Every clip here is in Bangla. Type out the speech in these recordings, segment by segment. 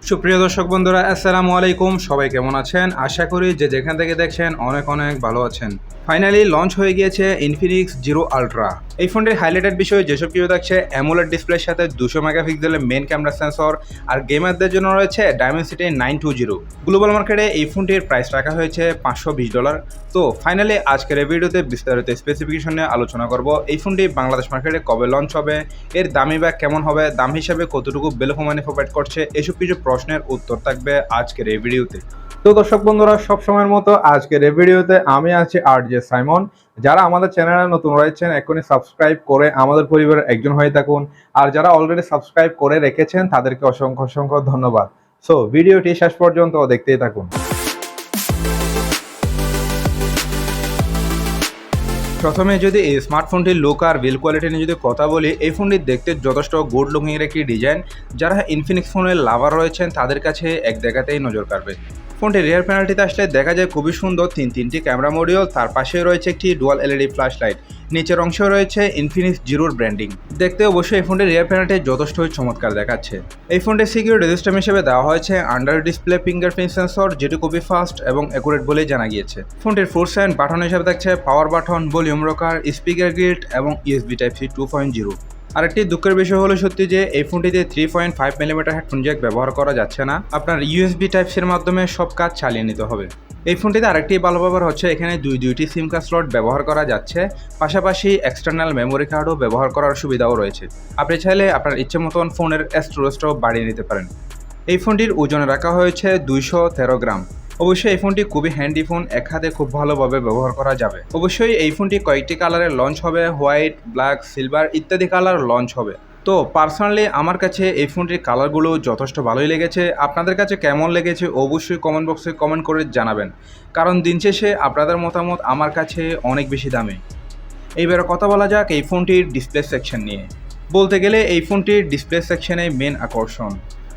সুপ্রিয় দর্শক বন্ধুরা, আসসালামু আলাইকুম। সবাই কেমন আছেন? আশা করি যে যেখান থেকে দেখছেন অনেক অনেক ভালো আছেন। ফাইনালি লঞ্চ হয়ে গিয়েছে ইনফিনিক্স জিরো আলট্রা। এই ফোনটির হাইলাইটেড বিষয় যেসব কিছু থাকছে, অ্যামোলেড ডিসপ্লের সাথে 200 মেগাপিক্সেলের মেন ক্যামেরা সেন্সর, আর গেমারদের জন্য রয়েছে ডায়মেনসিটি 920। গ্লোবাল মার্কেটে এই ফোনটির প্রাইস রাখা হয়েছে $520। তো ফাইনালি আজকের এই ভিডিওতে বিস্তারিত স্পেসিফিকেশন নিয়ে আলোচনা করব। এই ফোনটি বাংলাদেশ মার্কেটে কবে লঞ্চ হবে, এর দামি ব্যাগ কেমন হবে, দাম হিসাবে কতটুকু ভ্যালু ফর মানি প্রোভাইড করছে, এসব কিছু প্রশ্নের উত্তর থাকবে আজকের এই ভিডিওতে। তো দর্শক বন্ধুরা, সব সময়ের মতো আজকের এই ভিডিওতে আমি আছি আরজে সাইমন। যারা আমাদের চ্যানেলে নতুন রয়েছেন এখনই সাবস্ক্রাইব করে আমাদের পরিবারের একজন হয়ে থাকুন, আর যারা অলরেডি সাবস্ক্রাইব করে রেখেছেন তাদেরকে অসংখ্য অসংখ্য ধন্যবাদ। সো ভিডিওটি শেষ পর্যন্ত দেখতেই থাকুন। প্রথমে যদি এই স্মার্টফোনটির লুক আর বিল কোয়ালিটি নিয়ে যদি কথা বলি, এই ফোনটি দেখতে যথেষ্ট গুড লুকিংয়ের একটি ডিজাইন। যারা ইনফিনিক্স ফোনের লাভার রয়েছেন তাদের কাছে এক দেখাতেই নজর কাড়বে। ফোনটির রিয়ার প্যানেলটিতে আসলে দেখা যায় খুবই সুন্দর তিনটি ক্যামেরা মডিউল, তার পাশে রয়েছে একটি ডুয়াল এলইডি ফ্ল্যাশ লাইট, নিচের অংশে রয়েছে ইনফিনিক্স জিরোর ব্র্যান্ডিং। দেখতে অবশ্যই এই ফোনটির রিয়ার প্যানেলটি যথেষ্টই চমৎকার দেখাচ্ছে। এই ফোনটির সিকিউরিটি সিস্টেম হিসেবে দেওয়া হয়েছে আন্ডার ডিসপ্লে ফিঙ্গারপ্রিন্ট সেন্সর, যেটি খুবই ফাস্ট এবং অ্যাকুরেট বলেই জানা গিয়েছে। ফোনটির ফোর সাইন বাটন হিসেবে থাকছে power button, volume rocker, speaker grid এবং ইউএসবি টাইপ সি 2.0। আরেকটি দুঃখের বিষয় হলো সত্যি যে এই ফোনটিতে 3.5 মিলিমিটার হেডফোন জ্যাক ব্যবহার করা যাচ্ছে না। আপনার ইউএসবি টাইপ সির মাধ্যমে সব কাজ চালিয়ে নিতে হবে। এই ফোনটিতে আরেকটি ভালো ব্যবহার হচ্ছে এখানে দুইটি সিম কার্ড স্লট ব্যবহার করা যাচ্ছে, পাশাপাশি এক্সটার্নাল মেমোরি কার্ডও ব্যবহার করার সুবিধাও রয়েছে। আপনি চাইলে আপনার ইচ্ছে মতন ফোনের স্টোরেজটাও বাড়িয়ে নিতে পারেন। এই ফোনটির ওজনে রাখা হয়েছে 213 গ্রাম। অবশ্যই এই ফোনটি খুবই হ্যান্ডি ফোন, এক হাতে খুব ভালোভাবে ব্যবহার করা যাবে। অবশ্যই এই ফোনটি কয়েকটি কালারে লঞ্চ হবে, হোয়াইট, ব্ল্যাক, সিলভার ইত্যাদি কালার লঞ্চ হবে। তো পার্সোনালি আমার কাছে এই ফোনটির কালারগুলো যথেষ্ট ভালোই লেগেছে। আপনাদের কাছে কেমন লেগেছে অবশ্যই কমেন্ট বক্সে কমেন্ট করে জানাবেন, কারণ দিন শেষে আপনাদের মতামত আমার কাছে অনেক বেশি দামি। এইবার কথা বলা যাক এই ফোনটির ডিসপ্লে সেকশন নিয়ে। বলতে গেলে এই ফোনটির ডিসপ্লে সেকশনে মেন আকর্ষণ,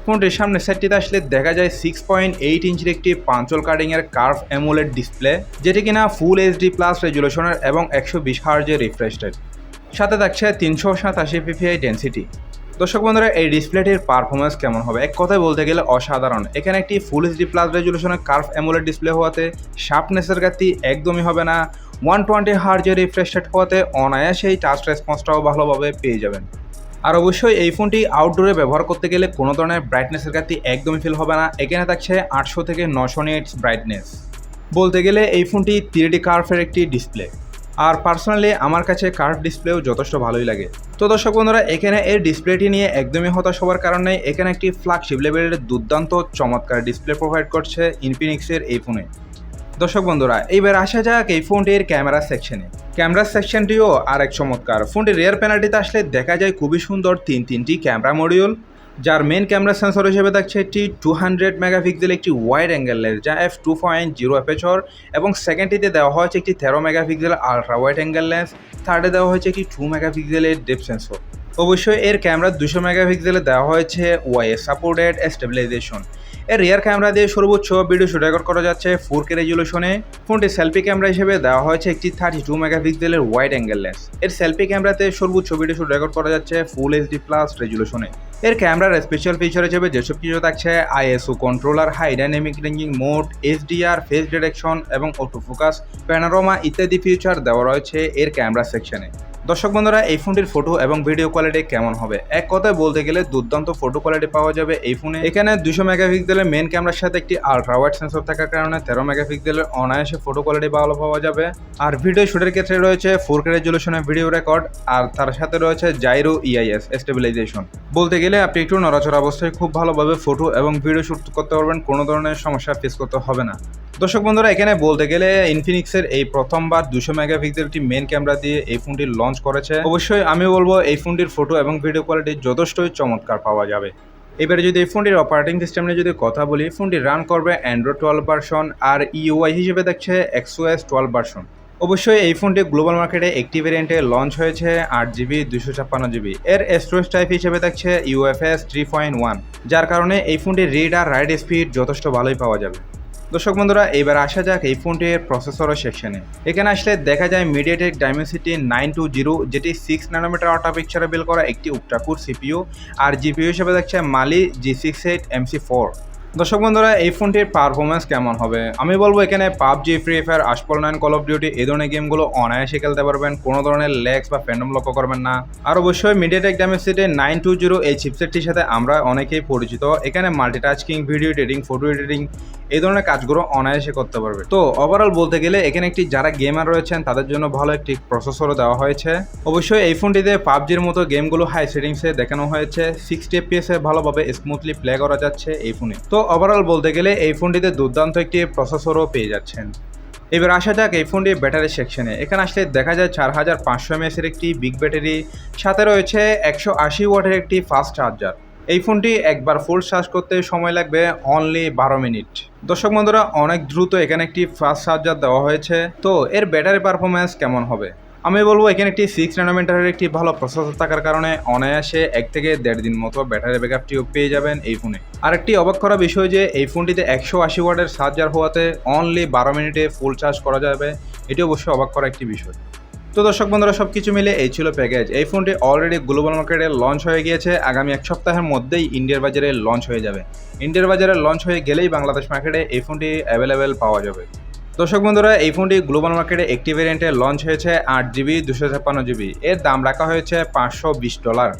ফোনটির সামনে সেটটিতে আসলে দেখা যায় 6.8 ইঞ্চির একটি পাঞ্চল কাটিংয়ের কার্ভ অ্যামোলেড ডিসপ্লে, যেটি কিনা ফুল এইচডি প্লাস রেজুলেশনের এবং 120 হার্জের রিফ্রেশ রেট, সাথে থাকছে 387 পিপিআই ডেন্সিটি। দর্শক বন্ধুরা, এই ডিসপ্লেটির পারফরমেন্স কেমন হবে? এক কথায় বলতে গেলে অসাধারণ। এখানে একটি ফুল এইচডি প্লাস রেজুলেশনের কার্ভ অ্যামোলেড ডিসপ্লে হওয়াতে শার্পনেসের ঘাটতি একদমই হবে না। 120 হার্জের রিফ্রেশ রেট হওয়াতে অনায়াসেই টাচ রেসপন্সটাও ভালোভাবে পেয়ে যাবেন। আর অবশ্যই এই ফোনটি আউটডোরে ব্যবহার করতে গেলে কোনো ধরনের ব্রাইটনেসের ঘাটতি একদমই ফিল হবে না। এখানে থাকছে 800 থেকে 900 নিটস ব্রাইটনেস। বলতে গেলে এই ফোনটি 3D কার্ভের একটি ডিসপ্লে, আর পার্সোনালি আমার কাছে কার্ভ ডিসপ্লেও যথেষ্ট ভালোই লাগে। তো দর্শক বন্ধুরা, এখানে এর ডিসপ্লেটি নিয়ে একদমই হতাশ হওয়ার কারণে এখানে একটি ফ্ল্যাগশিপ লেভেলের দুর্দান্ত চমৎকার ডিসপ্লে প্রোভাইড করছে ইনফিনিক্সের এই ফোনে। দর্শক বন্ধুরা, এইবার আসা যাক এই ফোনটির ক্যামেরা সেকশনে। ক্যামেরা সেকশনটিও আর এক চমৎকার। ফোনটির রিয়ার প্যানেলটিতে আসলে দেখা যায় খুবই সুন্দর তিনটি ক্যামেরা মডিউল, যার মেন ক্যামেরা সেন্সর হিসেবে থাকছে একটি 200 মেগাপিক্সেল একটি ওয়াইড অ্যাঙ্গেল লেন্স যা f2.0 অ্যাপারচার, এবং সেকেন্ডটিতে দেওয়া হয়েছে একটি 13 megapixel ultra wide angle lens, থার্ডে দেওয়া হয়েছে একটি 2 মেগাপিক্সেলের ডেপথ সেন্সর। অবশ্যই এর ক্যামেরা 200 মেগাপিক্সেলে দেওয়া হয়েছে ওয়াইএস সাপোর্টেড স্টেবিলাইজেশন। এর রিয়ার ক্যামেরা দিয়ে সর্বোচ্চ ভিডিও শুট রেকর্ড করা যাচ্ছে 4K রেজুলেশনে। ফোনটি সেলফি ক্যামেরা হিসেবে দেওয়া হয়েছে একটি 32 মেগাপিক্সেলের ওয়াইড অ্যাঙ্গেল লেন্স। এর সেলফি ক্যামেরাতে সর্বোচ্চ ভিডিও শুট রেকর্ড করা যাচ্ছে ফুল এইচডি প্লাস রেজুলেশনে। এর ক্যামেরার স্পেশাল ফিচার হিসেবে যেসব কিছু থাকছে ISO controller, high dynamic ranging mode, HDR, face detection এবং অটো ফোকাস, প্যানোরামা ইত্যাদি ফিচার দেওয়া রয়েছে এর ক্যামেরা সেকশনে। দর্শক বন্ধুরা, এই ফোনটির ফটো এবং ভিডিও কোয়ালিটি কেমন হবে? এক কথায় বলতে গেলে দুর্দান্ত ফটো কোয়ালিটি পাওয়া যাবে এই ফোনে। এখানে 200 মেগাপিক্সেলের মেন ক্যামেরার সাথে একটি আলট্রা ওয়াইড সেন্সর থাকার কারণে 13 মেগাপিক্সেলের অনায়াসে ফটো কোয়ালিটি ভালো পাওয়া যাবে। আর ভিডিও শুটের ক্ষেত্রে রয়েছে 4K রেজুলেশনের ভিডিও রেকর্ড, আর তার সাথে রয়েছে জাইরো ইআইএস স্টেবিলাইজেশন। বলতে গেলে আপনি একটু নড়াচড়া অবস্থায় খুব ভালোভাবে ফটো এবং ভিডিও শুট করতে পারবেন, কোনো ধরনের সমস্যা ফেস করতে হবে না। দর্শক বন্ধুরা, এখানে বলতে গেলে ইনফিনিক্সের এই প্রথমবার 200 মেগাপিক্সেলটি মেন ক্যামেরা দিয়ে এই ফোনটি লঞ্চ করেছে। অবশ্যই আমি বলবো এই ফোনটির ফটো এবং ভিডিও কোয়ালিটি যথেষ্টই চমৎকার পাওয়া যাবে। এবারে যদি এই ফোনটির অপারেটিং সিস্টেম নিয়ে যদি কথা বলি, ফোনটি রান করবে অ্যান্ড্রয়েড 12 ভার্সন, আর ইউআই হিসেবে দেখছে XOS 12 ভার্সন। অবশ্যই এই ফোনটি গ্লোবাল মার্কেটে একটি ভেরিয়েন্টে লঞ্চ হয়েছে 8GB 256GB। এর স্টোরেজ টাইপ হিসেবে থাকছে UFS 3.1, যার কারণে এই ফোনটির রিড আর রাইট স্পিড যথেষ্ট ভালোই পাওয়া যাবে। দর্শক বন্ধুরা, এবার আসা যাক এই ফোনটির প্রসেসর সেকশনে। এখানে আসলে দেখা যায় মিডিয়াটেক ডাইমেনসিটি 920, যেটি 6 nm আউট পিকচারে বিল করা একটি উক্টাকুর সিপিইউ, আর জিপিইউ হিসেবে দেখছে মালি G68 MC4। দর্শক বন্ধুরা, এই ফোনটির পারফরমেন্স কেমন হবে? আমি বলবো এখানে PUBG, free fire, Asphalt 9, call of duty এই ধরনের গেমগুলো অনায়াসে খেলতে পারবেন, কোনো ধরনের ল্যাগস বা ফ্যান্ডম লক্ষ্য করবেন না। আর অবশ্যই মিডিয়াটেক ডাইমেনসিটি 920 এই চিপসেটটির সাথে আমরা অনেকেই পরিচিত। এখানে multitasking, video editing, photo editing এই ধরনের কাজগুলো অনায়াসে করতে পারবে। তো ওভারঅল বলতে গেলে এখানে একটি যারা গেমার রয়েছেন তাদের জন্য ভালো একটি প্রসেসরও দেওয়া হয়েছে। অবশ্যই এই ফোনটিতে পাবজির মতো গেমগুলো হাই সেটিংসে দেখানো হয়েছে, 60 FPS এ ভালোভাবে স্মুথলি প্লে করা যাচ্ছে এই ফোনে। তো ওভারঅল বলতে গেলে এই ফোনটিতে দুর্দান্ত একটি প্রসেসরও পেয়ে যাচ্ছেন। এবার আসা যাক এই ফোনটি ব্যাটারি সেকশনে। এখানে আসলে দেখা যায় 4500 mAh এর একটি বিগ ব্যাটারি, সাথে রয়েছে 180 ওয়াটের একটি ফাস্ট চার্জার। এই ফোনটি একবার ফুল চার্জ করতে সময় লাগবে অনলি 12 মিনিট। দর্শক বন্ধুরা, অনেক দ্রুত এখানে একটি ফাস্ট চার্জার দেওয়া হয়েছে। তো এর ব্যাটারি পারফরমেন্স কেমন হবে? আমি বলবো এখানে একটি 6 nm একটি ভালো প্রসেসর থাকার কারণে অনায়াসে 1 থেকে 1.5 দিন মতো ব্যাটারি ব্যাকআপটিও পেয়ে যাবেন এই ফোনে। আরেকটি অবাক করা বিষয় যে এই ফোনটিতে 180 ওয়াটের চার্জার হওয়াতে অনলি 12 মিনিটে ফুল চার্জ করা যাবে, এটি অবশ্যই অবাক করা একটি বিষয়। তো দর্শক বন্ধুরা, সব কিছু মিলে এই ছিল প্যাকেজ। এই ফোনটি অলরেডি গ্লোবাল মার্কেটে লঞ্চ হয়ে গিয়েছে, আগামী 1 সপ্তাহের মধ্যেই ইন্ডিয়ার বাজারে লঞ্চ হয়ে যাবে। ইন্ডিয়ার বাজারে লঞ্চ হয়ে গেলেই বাংলাদেশ মার্কেটে এই ফোনটি অ্যাভেলেবেল পাওয়া যাবে। দর্শক বন্ধুরা, এই ফোনটি গ্লোবাল মার্কেটে একটি ভ্যারিয়েন্টে লঞ্চ হয়েছে 8GB 256GB। এর দাম রাখা হয়েছে $520,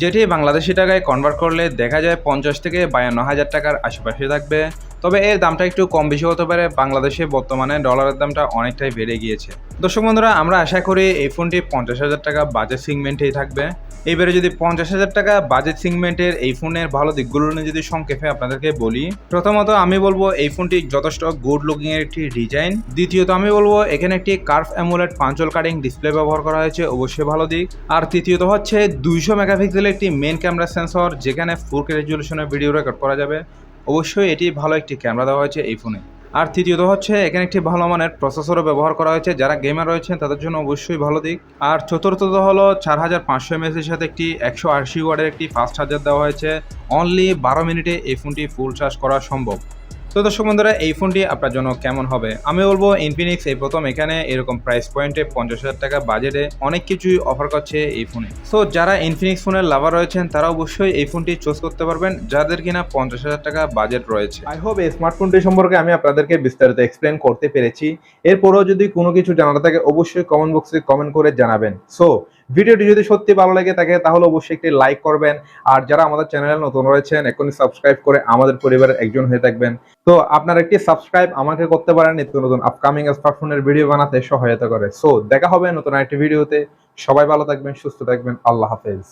যেটি বাংলাদেশি টাকায় কনভার্ট করলে দেখা যায় 50 থেকে 52,000 টাকার আশেপাশে থাকবে। তবে এর দামটা একটু কম বেশি হতে পারে, বাংলাদেশে বর্তমানে ডলারের দামটা অনেকটাই বেড়ে গিয়েছে। দর্শক বন্ধুরা, আমরা আশা করি এই ফোনটি 50,000 টাকা বাজেট সেগমেন্টেই থাকবে। এইবারে যদি 50,000 টাকা বাজেট সেগমেন্টের এই ফোনের ভালো দিকগুলো নিয়ে যদি সংক্ষেপে আপনাদেরকে বলি, প্রথমত আমি বলবো এই ফোনটি যথেষ্ট গুড লুকিং এর একটি ডিজাইন। দ্বিতীয়ত আমি বলবো এখানে একটি কার্ভ অ্যামোলেড পাঞ্চল কাটিং ডিসপ্লে ব্যবহার করা হয়েছে, অবশ্যই ভালো দিক। আর তৃতীয়ত হচ্ছে 200 মেগাপিক্সেলের একটি মেন ক্যামেরা সেন্সর, যেখানে 4K রেজলিউশনের ভিডিও রেকর্ড করা যাবে, অবশ্যই এটি ভালো একটি ক্যামেরা দেওয়া হয়েছে এই ফোনে। আর তৃতীয়ত হচ্ছে এখানে একটি ভালো মানের প্রসেসরও ব্যবহার করা হয়েছে, যারা গেমার রয়েছেন তাদের জন্য অবশ্যই ভালো দিক। আর চতুর্থত হলো 4500 mAh এর সাথে একটি 180 ওয়াটের একটি ফাস্ট চার্জার দেওয়া হয়েছে। অনলি 12 মিনিটে এই ফোনটি ফুল চার্জ করা সম্ভব। তো দর্শক বন্ধুরা, এই ফোনটি আপনার জন্য কেমন হবে? আমি বলবো ইনফিনিক্স এই প্রথম এখানে এরকম প্রাইস পয়েন্টে 50,000 টাকা বাজেটে অনেক কিছুই অফার করছে এই ফোনে। সো যারা ইনফিনিক্স ফোনের লাভার রয়েছেন তারা অবশ্যই এই ফোনটি চুজ করতে পারবেন, যাদের কিনা 50,000 টাকা বাজেট রয়েছে। আই হোপ এই স্মার্টফোনটি সম্পর্কে আমি আপনাদেরকে বিস্তারিত এক্সপ্লেন করতে পেরেছি। এরপরও যদি কোনো কিছু জানার থাকে অবশ্যই কমেন্ট বক্সে কমেন্ট করে জানাবেন। সো ভিডিওটি যদি সত্যি ভালো লাগে থাকে তাহলে অবশ্যই একটি লাইক করবেন, আর যারা আমাদের চ্যানেলে নতুন রয়েছেন এখনই সাবস্ক্রাইব করে আমাদের পরিবারের একজন হয়ে থাকবেন। তো আপনার একটি সাবস্ক্রাইব আমাকে করতে পারেন নিত্য নতুন আপকামিং স্মার্টফোনের ভিডিও বানাতে সহায়তা করে। সো দেখা হবে নতুন একটি ভিডিওতে। সবাই ভালো থাকবেন, সুস্থ থাকবেন। আল্লাহ হাফেজ।